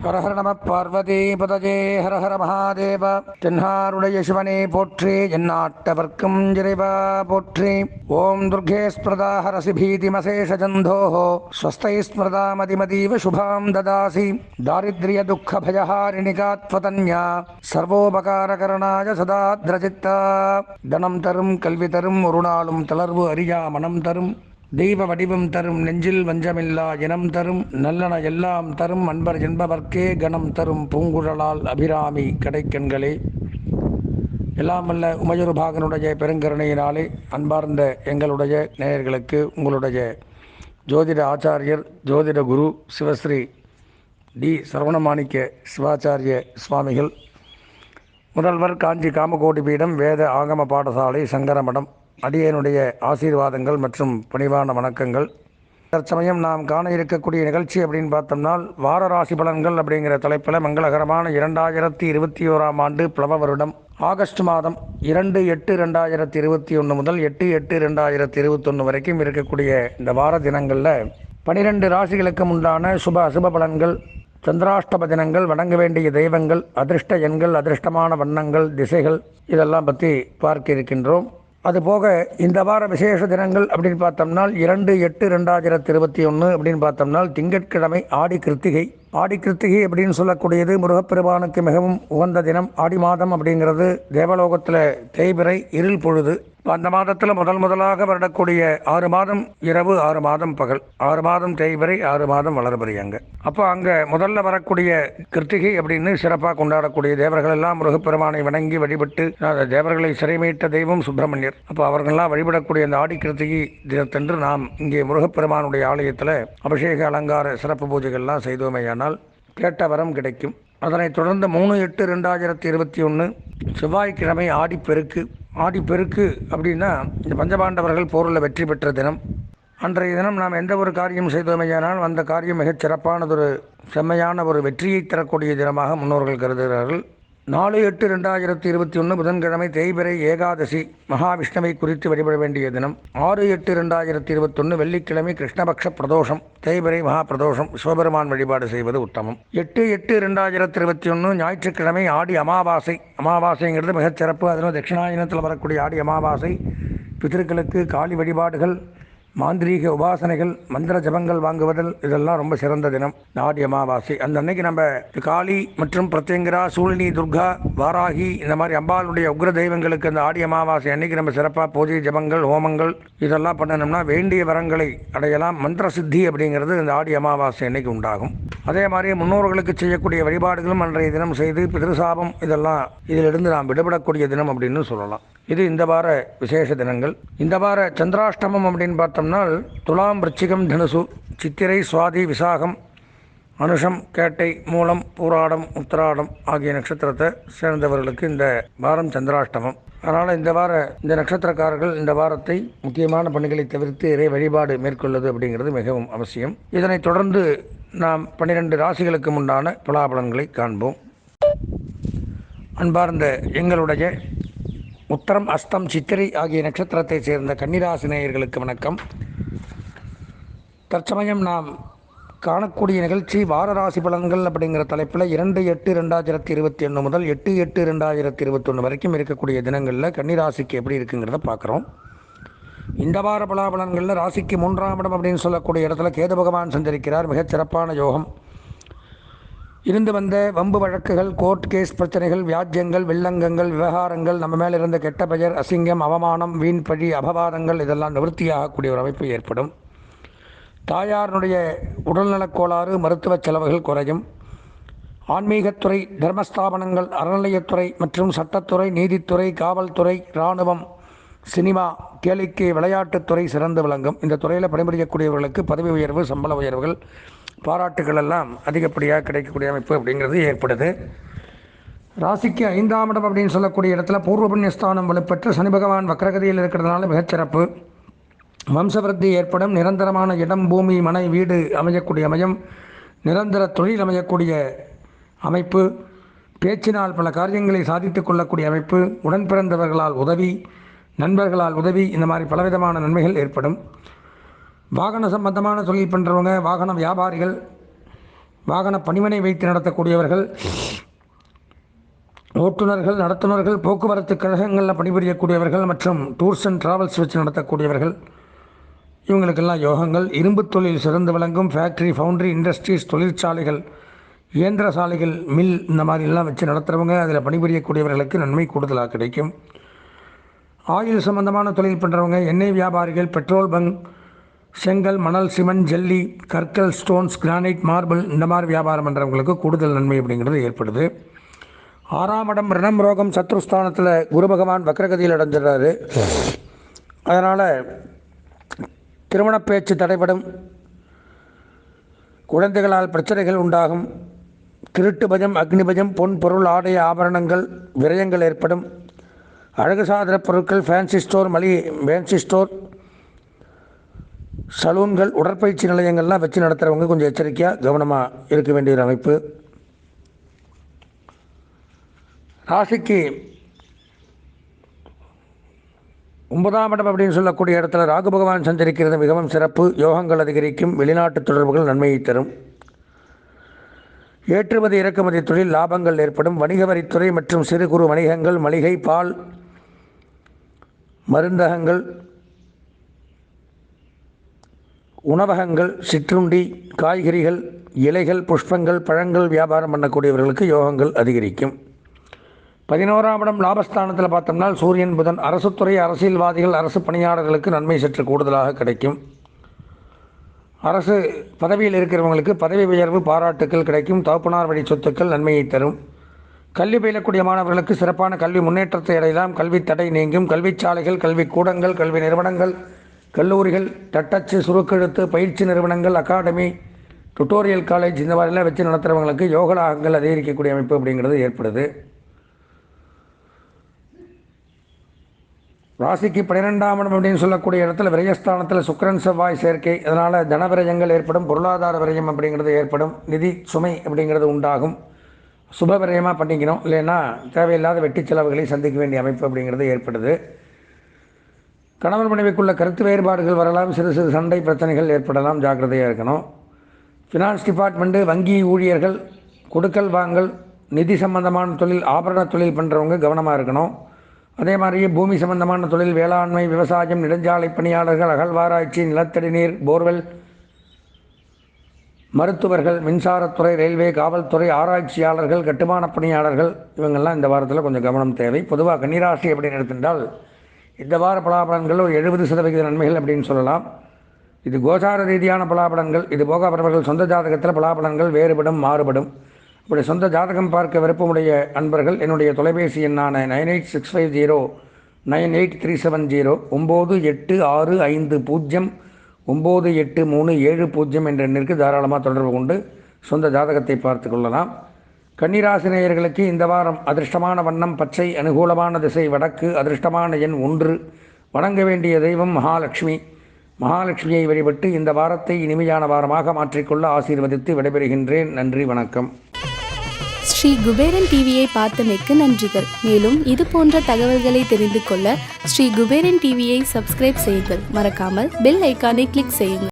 ஹர ஹர நம பார்வதி பதஜே ஹர ஹர மகாதேவ. தென்னாருடைய சிவனே போற்றி, எந்நாட்டவர்க்கும் இறைவா போற்றி. ஓம் துர்கே ஸ்மிருதா ஹரசி பீதிமசேஷ ஜந்தோஹோ ஸ்வஸ்தை ஸ்மிருதா மதிமதீவ சுபாம் ததாசி. தாரித்ரிய துக்க பயஹாரிணிகாத்வதன்யா சர்வோபகாரகரணாய சதா திரஜித்தா. தனம் தரும் கல்வி தரும் ஒரு நாளும் தளர்வு அறியா மனம் தரும் தெய்வ வடிவம் தரும் நெஞ்சில் வஞ்சமில்லா இனம் தரும் நல்லன எல்லாம் தரும் அன்பர் என்பவர்க்கே கணம் தரும் பூங்குழலால் அபிராமி கடைக்கண்களே. எல்லாம் வல்ல உமையொரு பாகனுடைய பெருங்கருணையினாலே அன்பார்ந்த எங்களுடைய நேயர்களுக்கு உங்களுடைய ஜோதிட ஆச்சாரியர் ஜோதிட குரு சிவஸ்ரீ டி சரவணமாணிக்க சிவாச்சாரிய சுவாமிகள், முதல்வர் காஞ்சி காமகோடி பீடம் வேத ஆகம பாடசாலை சங்கரமடம், அடியனுடைய ஆசீர்வாதங்கள் மற்றும் பணிவான வணக்கங்கள். தற்சமயம் நாம் காண இருக்கக்கூடிய நிகழ்ச்சி அப்படின்னு பார்த்தோம்னால் வார ராசி பலன்கள் அப்படிங்கிற தலைப்பில் மங்களகரமான 2021 ஆண்டு பிளவ வருடம் ஆகஸ்ட் மாதம் 2/8/2021 முதல் 8/8/2021 வரைக்கும் இருக்கக்கூடிய இந்த வார தினங்களில் 12 ராசிகளுக்கு உண்டான சுப அசுப பலன்கள், சந்திராஷ்டம தினங்கள், வணங்க வேண்டிய தெய்வங்கள், அதிர்ஷ்ட எண்கள், அதிர்ஷ்டமான வண்ணங்கள், திசைகள், இதெல்லாம் பற்றி பார்க்க இருக்கின்றோம். அதுபோக இந்த வார விசேஷ தினங்கள் அப்படின்னு பார்த்தோம்னால் 2/8/2021 அப்படின்னு பார்த்தோம்னால் திங்கட்கிழமை ஆடி கிருத்திகை. ஆடி கிருத்திகை அப்படின்னு சொல்லக்கூடியது முருகப்பெருமானுக்கு மிகவும் உகந்த தினம். ஆடி மாதம் அப்படிங்கிறது தேவலோகத்தில் தேய்பிறை இருள் பொழுது. அந்த மாதத்தில் முதலாக வரக்கூடிய 6 மாதம் இரவு, 6 மாதம் பகல், 6 மாதம் தேய்பிறை, 6 மாதம் வளர்பிறை. அப்போ அங்கே முதல்ல வரக்கூடிய கிருத்திகை அப்படின்னு சிறப்பாக கொண்டாடக்கூடிய தேவர்கள் எல்லாம் முருகப்பெருமானை வணங்கி வழிபட்டு தேவர்களை சிறைமீட்ட தெய்வம் சுப்பிரமணியர். அப்போ அவர்களெல்லாம் வழிபடக்கூடிய அந்த ஆடி கிருத்திகை தினத்தன்று நாம் இங்கே முருகப்பெருமானுடைய ஆலயத்தில் அபிஷேக அலங்கார சிறப்பு பூஜைகள்லாம் செய்தோமேயானால் கேட்ட வரம் கிடைக்கும். அதனைத் தொடர்ந்து 3/8/2021 செவ்வாய்க்கிழமை ஆடிப்பெருக்கு. ஆடிப்பெருக்கு அப்படின்னா இந்த பஞ்சபாண்டவர்கள் போரில் வெற்றி பெற்ற தினம். அன்றைய தினம் நாம் எந்த ஒரு காரியம் செய்தோமையானால் அந்த காரியம் மிகச் சிறப்பானதொரு செம்மையான ஒரு வெற்றியை தரக்கூடிய தினமாக முன்னோர்கள் கருதுகிறார்கள். 4/8/2021 புதன்கிழமை தேய்பிறை ஏகாதசி, மகாவிஷ்ணுவை குறித்து வழிபட வேண்டிய தினம். 6/8/2021 வெள்ளிக்கிழமை கிருஷ்ணபக்ஷ பிரதோஷம், தேய்பிறை மகா பிரதோஷம், சிவபெருமான் வழிபாடு செய்வது உத்தமம். 8/8/2021 ஞாயிற்றுக்கிழமை ஆடி அமாவாசை. அமாவாசைங்கிறது மிகச்சிறப்பு. அதிலும் தட்சிணாயனத்தில் வரக்கூடிய ஆடி அமாவாசை பிதர்களுக்கு காளி வழிபாடுகள், மாந்திரீக உபாசனைகள், மந்திர ஜபங்கள் வாங்குவதில் இதெல்லாம் ரொம்ப சிறந்த தினம் ஆடி அமாவாசை. அந்த அன்னைக்கு நம்ம காளி மற்றும் பிரத்யங்கரா, சூழினி, துர்கா, வாராகி இந்த மாதிரி அம்பாளுடைய உக்ர தெய்வங்களுக்கு அந்த ஆடி அமாவாசை அன்னைக்கு நம்ம சிறப்பாக பூஜை ஜபங்கள் ஹோமங்கள் இதெல்லாம் பண்ணணும்னா வேண்டிய வரங்களை அடையலாம். மந்திர சித்தி அப்படிங்கிறது இந்த ஆடி அமாவாசை அன்னைக்கு உண்டாகும். அதே மாதிரி முன்னோர்களுக்கு செய்யக்கூடிய வழிபாடுகளும் அன்றைய தினம் செய்து பிதிருசாபம் இதெல்லாம் இதிலிருந்து நாம் விடுபடக்கூடிய தினம் அப்படின்னு சொல்லலாம். இது இந்த வார விசேஷ தினங்கள். இந்த வார சந்திராஷ்டமம் அப்படின்னு பார்த்தோம்னால் துலாம், விருச்சிகம், தனுசு, சித்திரை, சுவாதி, விசாகம், அனுஷம், கேட்டை, மூலம், பூராடம், உத்திராடம் ஆகிய நட்சத்திரத்தை சேர்ந்தவர்களுக்கு இந்த வாரம் சந்திராஷ்டமம். அதனால் இந்த வார இந்த நட்சத்திரக்காரர்கள் இந்த வாரத்தை முக்கியமான பணிகளை தவிர்த்து இறை வழிபாடு மேற்கொள்வது அப்படிங்கிறது மிகவும் அவசியம். இதனைத் தொடர்ந்து நாம் 12 ராசிகளுக்கு உண்டான பலாபலன்களை காண்போம். அன்பார்ந்த எங்களுடைய உத்தரம், அஸ்தம், சித்திரை ஆகிய நட்சத்திரத்தை சேர்ந்த கன்னிராசி நேயர்களுக்கு வணக்கம். தற்சமயம் நாம் காணக்கூடிய நிகழ்ச்சி வாரராசி பலன்கள் அப்படிங்கிற தலைப்பில் 2/8/2021 முதல் 8/8/2021 வரைக்கும் இருக்கக்கூடிய தினங்களில் கன்னிராசிக்கு எப்படி இருக்குங்கிறத பார்க்குறோம். இந்த வார பலாபலன்களில் ராசிக்கு 3ஆம் இடம் அப்படின்னு சொல்லக்கூடிய இடத்துல கேது பகவான் சஞ்சரிக்கிறார். மிகச் சிறப்பான யோகம். இருந்து வந்த வம்பு வழக்குகள், கோர்ட் கேஸ் பிரச்சனைகள், வியாஜ்யங்கள், வில்லங்கங்கள், விவகாரங்கள், நம்ம மேலே இருந்த கெட்ட பெயர், அசிங்கம், அவமானம், வீண் பழி, அபவாதங்கள் இதெல்லாம் நிவர்த்தியாகக்கூடிய ஒரு அமைப்பு ஏற்படும். தாயாருடைய உடல்நலக் கோளாறு, மருத்துவ செலவுகள் குறையும். ஆன்மீகத்துறை, தர்மஸ்தாபனங்கள், அறநிலையத்துறை மற்றும் சட்டத்துறை, நீதித்துறை, காவல்துறை, இராணுவம், சினிமா, கேளிக்கை, விளையாட்டுத்துறை சிறந்து விளங்கும். இந்த துறையில் பணிபுரியக்கூடியவர்களுக்கு பதவி உயர்வு, சம்பள உயர்வுகள், பாராட்டுகள் எல்லாம் அதிகப்படியாக கிடைக்கக்கூடிய அமைப்பு அப்படிங்கிறது ஏற்படுது. ராசிக்கு 5ஆம் இடம் அப்படின்னு சொல்லக்கூடிய இடத்துல பூர்வ புண்ணியஸ்தானம் வலுப்பெற்று சனி பகவான் வக்ரகதியில் இருக்கிறதுனால மிகச்சிறப்பு. வம்சவிருத்தி ஏற்படும். நிரந்தரமான இடம், பூமி, மனை, வீடு அமையக்கூடிய அமையும். நிரந்தர தொழில் அமையக்கூடிய அமைப்பு. பேச்சினால் பல காரியங்களை சாதித்து கொள்ளக்கூடிய அமைப்பு. உடன் பிறந்தவர்களால் உதவி. நண்பர்களால் உதவி, இந்த மாதிரி பலவிதமான நன்மைகள் ஏற்படும். வாகன சம்பந்தமான தொழில் பண்ணுறவங்க, வாகன வியாபாரிகள், வாகன பணிமனை வைத்து நடத்தக்கூடியவர்கள், ஓட்டுநர்கள், நடத்துனர்கள், போக்குவரத்து கழகங்களில் பணிபுரியக்கூடியவர்கள் மற்றும் டூர்ஸ் அண்ட் ட்ராவல்ஸ் வச்சு நடத்தக்கூடியவர்கள், இவங்களுக்கெல்லாம் யோகங்கள். இரும்பு தொழில் சிறந்து விளங்கும். ஃபேக்ட்ரி, ஃபவுண்ட்ரி, இண்டஸ்ட்ரீஸ், தொழிற்சாலைகள், இயந்திர சாலைகள், மில், இந்த மாதிரிலாம் வச்சு நடத்துகிறவங்க, அதில் பணிபுரியக்கூடியவர்களுக்கு நன்மை கூடுதலாக கிடைக்கும். ஆயில் சம்பந்தமான தொழில் பண்ணுறவங்க, எண்ணெய் வியாபாரிகள், பெட்ரோல் பங்க், செங்கல், மணல், சிமெண்ட், ஜல்லி, கற்கள், ஸ்டோன்ஸ், கிரானைட், மார்பிள், இந்த மாதிரி வியாபாரம் பண்ணுறவங்களுக்கு கூடுதல் நன்மை அப்படிங்கிறது ஏற்படுது. 6ஆம் இடம் ரிணம், ரோகம், சத்ருஸ்தானத்தில் குரு பகவான் வக்ரகதியில் அடைஞ்சிடறாரு. அதனால் திருமண பேச்சு தடைபடும், குழந்தைகளால் பிரச்சனைகள் உண்டாகும், திருட்டு பயம், அக்னி பயம், பொன் பொருள், ஆடை ஆபரணங்கள் விரயங்கள் ஏற்படும். அழகு சாதன பொருட்கள், ஃபேன்சி ஸ்டோர், சலூன்கள், உடற்பயிற்சி நிலையங்கள்லாம் வச்சு நடத்துகிறவங்க கொஞ்சம் எச்சரிக்கையாக கவனமாக இருக்க வேண்டிய ஒரு அமைப்பு. ராசிக்கு 9ஆம் இடம் அப்படின்னு சொல்லக்கூடிய இடத்துல ராகு பகவான் சஞ்சரிக்கிறது மிகவும் சிறப்பு. யோகங்கள் அதிகரிக்கும். வெளிநாட்டு தொடர்புகள் நன்மையை தரும். ஏற்றுமதி இறக்குமதி தொழில் லாபங்கள் ஏற்படும். வணிக வரித்துறை மற்றும் சிறு குறு வணிகங்கள், மளிகை, பால், மருந்தகங்கள், உணவகங்கள், சிற்றுண்டி, காய்கறிகள், இலைகள், புஷ்பங்கள், பழங்கள் வியாபாரம் பண்ணக்கூடியவர்களுக்கு யோகங்கள் அதிகரிக்கும். 11ஆம் இடம் லாபஸ்தானத்தில் பார்த்தோம்னா சூரியன், புதன். அரசுத்துறை, அரசியல்வாதிகள், அரசு பணியாளர்களுக்கு நன்மை சற்று கூடுதலாக கிடைக்கும். அரசு பதவியில் இருக்கிறவங்களுக்கு பதவி உயர்வு, பாராட்டுக்கள் கிடைக்கும். தகப்பனார் வழி சொத்துக்கள் நன்மையை தரும். கல்வி பயிலக்கூடிய மாணவர்களுக்கு சிறப்பான கல்வி முன்னேற்றத்தை அடையலாம். கல்வி தடை நீங்கும். கல்விச்சாலைகள், கல்விக்கூடங்கள், கல்வி நிறுவனங்கள், கல்லூரிகள், தட்டச்சு, சுருக்கெழுத்து பயிற்சி நிறுவனங்கள், அகாடமி, டுட்டோரியல் காலேஜ், இந்த மாதிரிலாம் வச்சு நடத்துகிறவங்களுக்கு யோகலாகங்கள் அதிகரிக்கக்கூடிய அமைப்பு அப்படிங்கிறது ஏற்படுது. ராசிக்கு 12ஆம் இடம் அப்படின்னு சொல்லக்கூடிய இடத்துல விரயஸ்தானத்தில் சுக்கிரன் செவ்வாய் சேர்க்கை. அதனால் தனவிரயங்கள் ஏற்படும். பொருளாதார விரயம் அப்படிங்கிறது ஏற்படும். நிதி சுமை அப்படிங்கிறது உண்டாகும். சுப விரயமாக பண்ணிக்கணும், இல்லைன்னா தேவையில்லாத வெட்டி செலவுகளை சந்திக்க வேண்டிய அமைப்பு அப்படிங்கிறது ஏற்படுது. கணவன் மனைவிக்குள்ள கருத்து வேறுபாடுகள் வரலாம். சிறு சிறு சண்டை பிரச்சனைகள் ஏற்படலாம். ஜாக்கிரதையாக இருக்கணும். ஃபினான்ஸ் டிபார்ட்மெண்ட்டு, வங்கி ஊழியர்கள், கொடுக்கல் வாங்கல், நிதி சம்பந்தமான தொழில், ஆபரண தொழில் பண்ணுறவங்க கவனமாக இருக்கணும். அதே மாதிரியே பூமி சம்பந்தமான தொழில், வேளாண்மை, விவசாயம், நெடுஞ்சாலை பணியாளர்கள், அகழ்வாராய்ச்சி, நிலத்தடி நீர், போர்வெல், மருத்துவர்கள், மின்சாரத்துறை, ரயில்வே, காவல்துறை, ஆராய்ச்சியாளர்கள், கட்டுமான பணியாளர்கள், இவங்கெல்லாம் இந்த வாரத்தில் கொஞ்சம் கவனம் தேவை. பொதுவாக கன்னிராசி அப்படின்னு எடுத்துட்டால் இந்த வார பலாபலன்கள் ஒரு 70% நன்மைகள் அப்படின்னு சொல்லலாம். இது கோசார ரீதியான பலாபலன்கள். இது போக அவர்கள் சொந்த ஜாதகத்தில் பலாபலன்கள் வேறுபடும், மாறுபடும். இப்படி சொந்த ஜாதகம் பார்க்க விருப்பமுடைய அன்பர்கள் என்னுடைய தொலைபேசி எண்ணான 9865098370 9865098370 என்ற எண்ணிற்கு தாராளமாக தொடர்பு கொண்டு சொந்த ஜாதகத்தை பார்த்து கொள்ளலாம். கன்னிராசி நேயர்களுக்கு இந்த வாரம் அதிர்ஷ்டமான வண்ணம் பச்சை, அனுகூலமான திசை வடக்கு, அதிர்ஷ்டமான எண் 1, வணங்க வேண்டிய தெய்வம் மகாலட்சுமி. மகாலட்சுமியை வழிபட்டு இந்த வாரத்தை இனிமையான வாரமாக மாற்றிக்கொள்ள ஆசீர்வதித்து விடைபெறுகின்றேன். நன்றி, வணக்கம். ஸ்ரீ குபேரன் டிவியை பார்த்தமைக்கு நன்றிகள். மேலும் இது போன்ற தகவல்களை தெரிந்து கொள்ள ஸ்ரீ குபேரன் டிவியை சப்ஸ்கிரைப் செய்யுங்கள். மறக்காமல் பெல் ஐக்கானை கிளிக் செய்யுங்கள்.